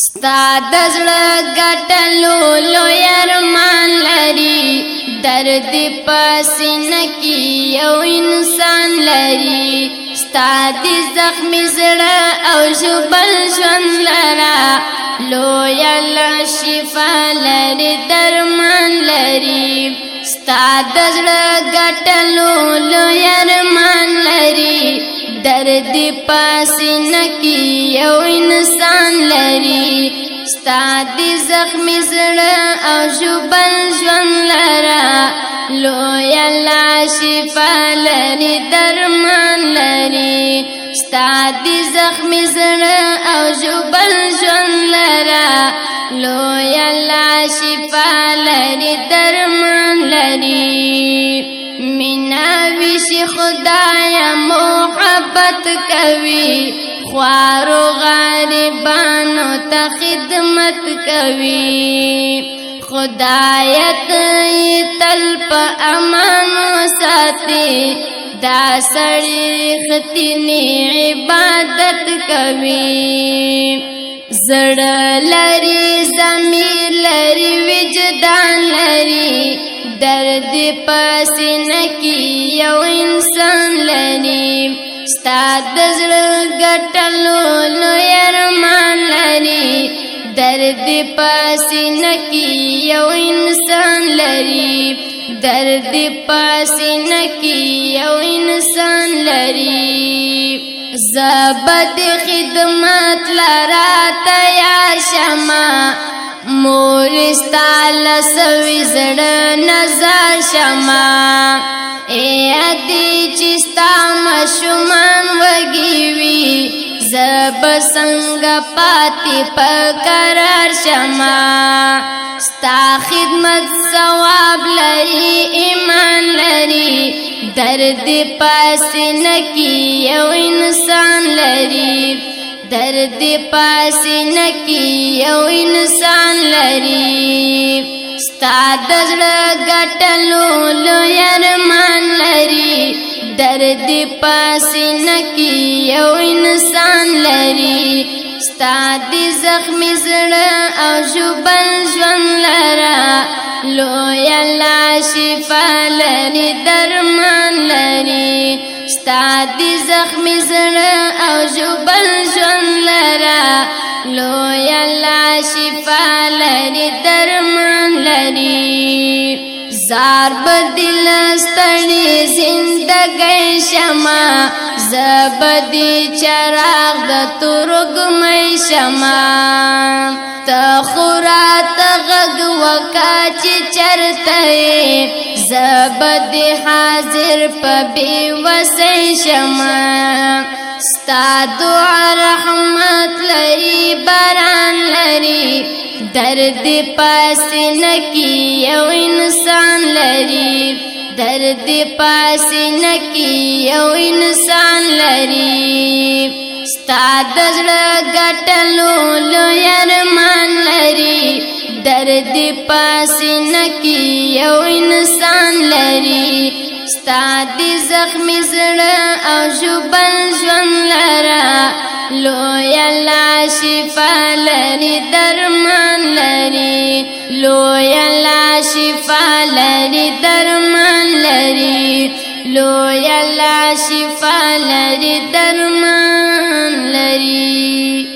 ستا د زړه ګټلو لوی ارمان لري درد پسینه کې یو انسان لري ستا د زخمي زړه او ژوبل ژوند لرا لوی الله شفا لري درمان لري ستا د زړه ګټلو لوی ارمان لري درد پسینه کې یو انسان لري ستا د زخمي زړه او ژوبل ژوند لرا لوی الله شفا لري درمان لري ستا د زخمي زړه او ژوبل ژوند لرا لوی الله شفا لري درمان لري مینا ویش خدایا محبت کوي خوارو غریبانو ته خدمت کوي خدایا ته تل په امان وساتي دا سړی ختنی عبادت کوي زړه لري ضمیر لري وجدان لري درد پسینه کې یو انسان لري ستا د زړه ګټلو لوی ارمان لري درد پسینه کې یو انسان لري درد پسینه کې یو انسان لري زبد خدمت لرا تیار شما مورستال سوی زړه نظر شما اے ادي چستا مشومان وگیوی زب سنگ پاتی پقرار شما ستا خدمت ثواب لري ایمان لري درد پسینه کې یو انسان لري درد پسینه کې یو انسان لري ستا د زړه ګټلو لوی ارمان لري درد پسینه کې یو انسان لري ستا د زخمي زړه او ژوبل ژوند لرا لوی الله شفا لري درمان لري ستا د زخمي زړه او ژوبل ژوند لرا لوی الله شفا لري درمان لري زار بدل ستړي زندګۍ شمع زبدي چراغ د تورګ مې شمع تخورات غږ وکا چې چرته زبدي حاضر په بي وسې شمع ستا دعا رحمت لري باران لري درد پسینه کې یو انسان لري درد پسینه کې یو انسان لري ستا د زړه ګټلو لوی ارمان لري درد پسینه کې یو انسان لري ستا د زخمي زړه او ژوبل ژوند لرا لوی الله شفا لري درمان لري لوی الله شفا لري درمان لري لوی الله شفا لري درمان لري